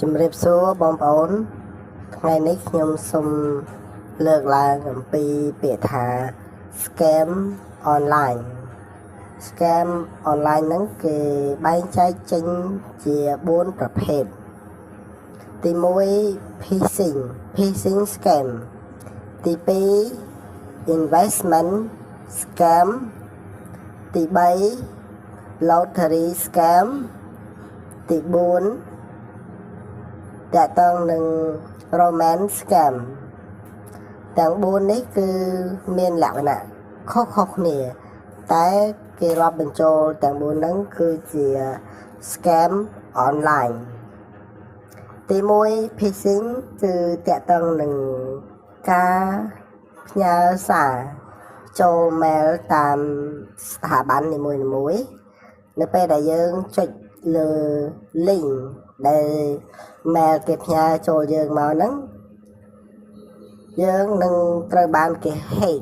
ជំរាបសួរបងប្អូនថ្ងៃនេះខ្ញុំសូមលើកឡើងអំពីពាក្យថា scam online ហ្នឹងគេបែងចែកចេញជា4ប្រភេទទី1 phishing scam ទី2 investment scam ទី3 lottery scam ទី4តកតងនឹង romance scam ទាំង4នេះគឺមានលក្ខណៈខុសៗគ្នាតែគេរាប់បញ្ចូលទាំង4ហ្នឹងគឺជា scam online ទី1 phishing គឺតកតងនឹងការផ្ញើសារចូល mail តាមស្ថាប័ននីមួយៗនៅពេលដែលយើងចុចលើ link ដែល mail គេផ្ញើចូលយើងមកហ្នឹងយើងនឹងត្រូវបានគេ hack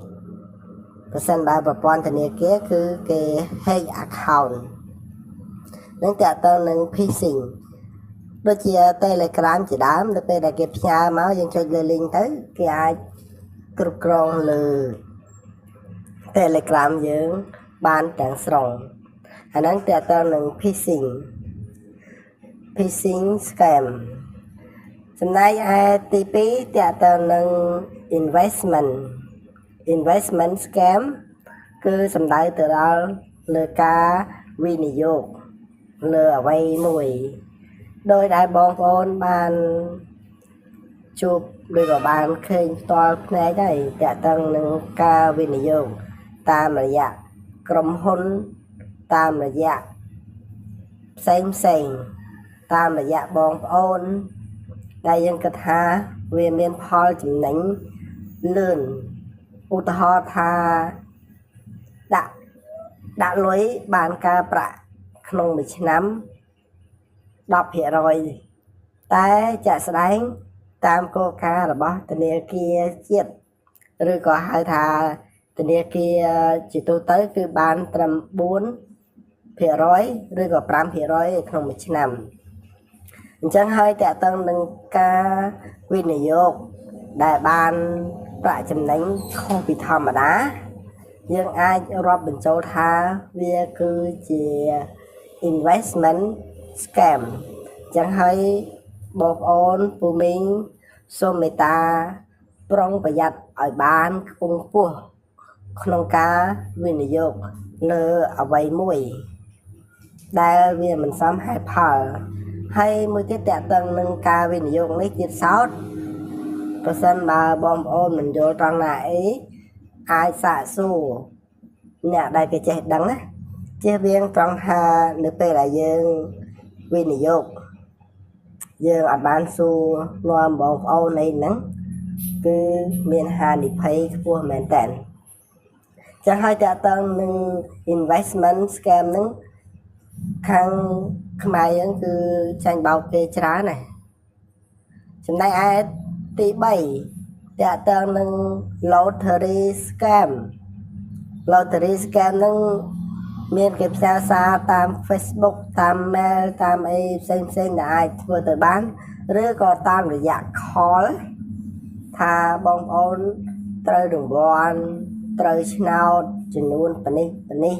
ប្រសិនបើប្រព័ន្ធធនាគារគឺគេ hack account នឹងតើតើនឹង phishing ដូចជា Telegram ជាដើមនៅពេលដែលគេផ្ញើមកយើងចុចលើ link ទៅគេអាចគ្រប់គ្រងលើ Telegram យើងបានទាំងស្រុងអាហ្នឹងតើតើនឹង phishing scam ចំណែកឯទី2តើតើនឹង investment scam គឺសំដៅទៅដល់លើការវិនិយោគលើអ្វីមួយដោយដែលបងប្អូនបានជួបឬក៏បានឃើញផ្ទាល់ភ្នែកហើយតើតើនឹងការវិនិយោគតាមរយៈក្រុមហ៊ុនតាមរយៈផ្សេងតាមរយៈបងប្អូនដែលយើងគិតថាវាមានផលចំណេញលឿនឧទាហរណ៍ថាដាក់លុយបានការប្រាក់ក្នុងមួយឆ្នាំ 10% តែចាក់ស្ដែងតាមគោលការណ៍របស់ធនាគារជាតិឬក៏ហៅថាធនាគារជាទូទៅគឺបានត្រឹម 4% ឬក៏ 5% ក្នុងមួយឆ្នាំអញ្ចឹងហើយតើតើនឹងការវិនិយោគដែលបានប្រាក់ចំណេញខុសពីធម្មតាយើងអាចរាប់បញ្ចូលថាវាគឺជា investment scam អញ្ចឹងហើយបងប្អូនពូមីងសូមមេត្តាប្រុងប្រយ័ត្នឲ្យបានខ្ពង់ខ្ពស់ក្នុងការវិនិយោគលើអ្វីមួយដែលវាមិនសមហេតុផលហើយមួយទៀតតើតើនឹងការវិនិយោគនេះទៀតសោតប្រសិនបើបងប្អូនមិនយល់ត្រង់ណាអីអាចសាកសួរអ្នកដែលគេចេះដឹងណាជៀសវាងត្រង់ថានៅពេលដែលយើងវិនិយោគយើងអត់បានសួរនាំបងប្អូនអីហ្នឹងគឺមានហានិភ័យខ្ពស់មែនតើចឹងហើយតើតើនឹង investment scam ហ្នឹងខាងខ្មែរយើងគឺចាញ់បោកគេច្រើនណាស់ចំណែកឯទី3តើតើនឹង lottery scam ហ្នឹងមានគេផ្សាយសារតាម Facebook តាម mail តាមអីផ្សេងដែលអាចធ្វើទៅបានឬក៏តាមរយៈ call ថាបងប្អូនត្រូវរង្វាន់ត្រូវឆ្នោតចំនួនប៉ុណ្នេះ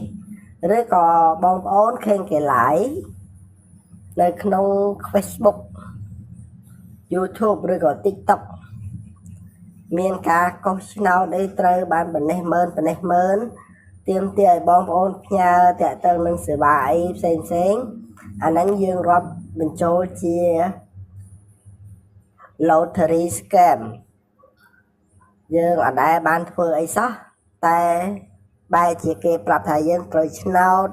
ឬក៏បងប្អូនឃើញគេ live នៅក្នុង Facebook YouTube ឬក៏ TikTok មានការកុសឆ្នោតអីត្រូវបានប៉ុណ្ណេះម៉ឺនទាមទារឲ្យបងប្អូនផ្ញើតាក់ទងនឹងសេវាអីផ្សេងអាហ្នឹងយើងរាប់បញ្ចូលជា lottery scam យើងអត់ដែលបានធ្វើអីសោះតែបែរជាគេប្រាប់ថាយើងត្រូវឆ្នោត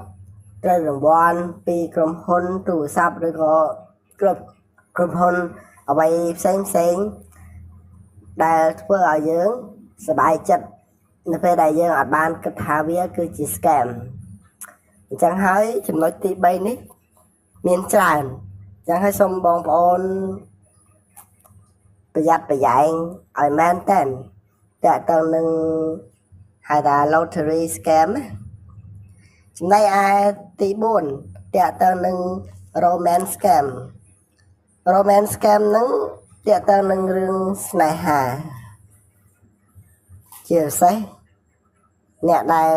ត្រូវរង្វាន់ពីក្រុមហ៊ុនទូរស័ព្ទឬក៏ក្រុមហ៊ុនអ្វីផ្សេងដែលធ្វើឲ្យយើងសប្បាយចិត្តនៅពេលដែលយើងអត់បានគិតថាវាគឺជា scam អញ្ចឹងហើយចំណុចទី3នេះមានច្រើនអញ្ចឹងហើយសូមបងប្អូនប្រយ័ត្នប្រយែងឲ្យមែនតើតើតើនឹងហៅថា lottery scam ចំណែកឯទី4តើតើនឹង romance scam romance scam ហ្នឹងតាក់ទងនឹងរឿងស្នេហាជាពិសេសអ្នកដែល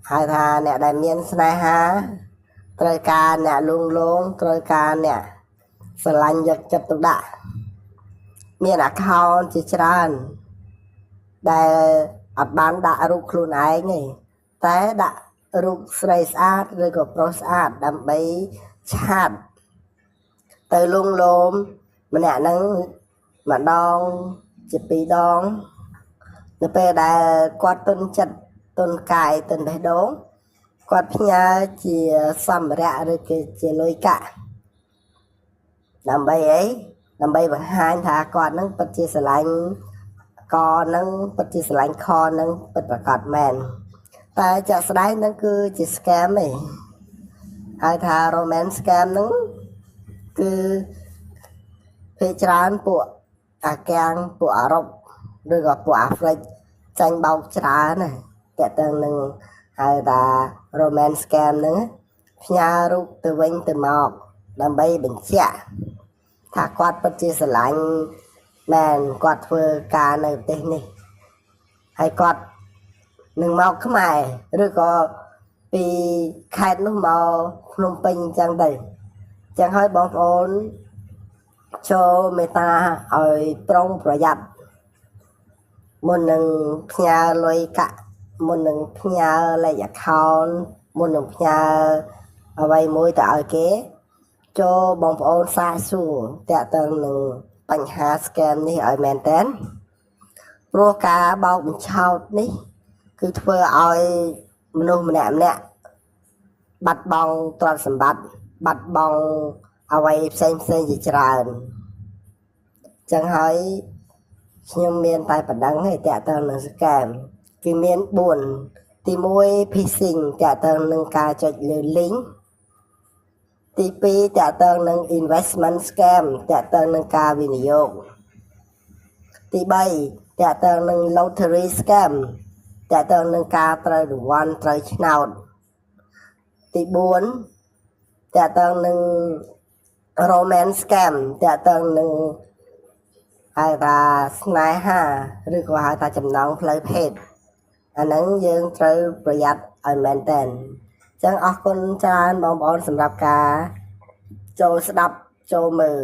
ហៅថាអ្នកដែលមានស្នេហាត្រូវការអ្នកលួងលោមត្រូវការអ្នកស្រឡាញ់យកចិត្តទុកដាក់មាន account ជាច្រើនដែលអត់បានដាក់រូបខ្លួនឯងទេតែដាក់រូបស្រីស្អាតឬក៏ប្រុសស្អាតដើម្បីឆាតទៅលួងលោមម្នាក់ហ្នឹងម្ដងជាពីរដងនៅពេលដែលគាត់ទុនចិត្តទុនកាយទុនបេះដូងគាត់ផ្ញើជាសម្ភារៈឬក៏ជាលុយកាក់ដើម្បីអីដើម្បីបង្ហាញថាគាត់នឹងពិតជាស្រឡាញ់កនឹងពិតជាស្រឡាញ់ខនឹងពិតប្រាកដមែនតែចាក់ស្ដែងហ្នឹងគឺជា scam ទេហៅថា romance scam ហ្នឹងគឺភាគច្រើនពួកអាកាំងពួកអឺរ៉ុបឬក៏ពួកអាហ្វ្រិកចាញ់បោកច្រើនណាតែទៅនឹងហៅថា romance scam ហ្នឹងផ្ញើរូបទៅវិញទៅមកដើម្បីបញ្ជាក់ថាគាត់ពិតជាស្រឡាញ់មែនគាត់ធ្វើការនៅប្រទេសនេះហើយគាត់នឹងមកខ្មែរឬក៏ពីខេត្តនោះមកភ្នំពេញអញ្ចឹងទៅអញ្ចឹងហើយបងប្អូនចូលមេត្តាឲ្យប្រុងប្រយ័ត្នមុននឹងផ្ញើលុយកាក់មុននឹងផ្ញើលេខ account មុននឹងផ្ញើអ្វីមួយទៅឲ្យគេចូលបងប្អូនសាកសួរតាក់ទងនឹងបញ្ហា scam នេះឲ្យមែនតើព្រោះការបោកបញ្ឆោតនេះគឺធ្វើឲ្យមនុស្សម្នាក់បាត់បង់ទ្រព្យសម្បត្តិបាត់បង់អ្វីផ្សេងជាច្រើនចឹងហើយខ្ញុំមានតែប៉ុណ្ណឹងទេតាក់ទងនឹង scam គឺមាន4ទី1 phishing តាក់ទងនឹងការចុចលើ link ទី2តាក់ទងនឹង investment scam តាក់ទងនឹងការវិនិយោគទី3តាក់ទងនឹង lottery scam តាក់ទងនឹងការត្រូវរង្វាន់ត្រូវឆ្នោតទី4តាក់ទងនឹង romance scam តាក់ទងនឹងហៅថាស្នេហាឬក៏ហៅថាចំណងផ្លូវភេទអាហ្នឹងយើងត្រូវប្រយ័ត្នឲ្យមែនតើអញ្ចឹងអរគុណច្រើនបងប្អូនសម្រាប់ការចូលស្ដាប់ចូលមើល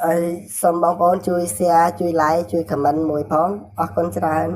ហើយសូមបងប្អូនជួយ share ជួយ like ជួយ comment មួយផងអរគុណច្រើន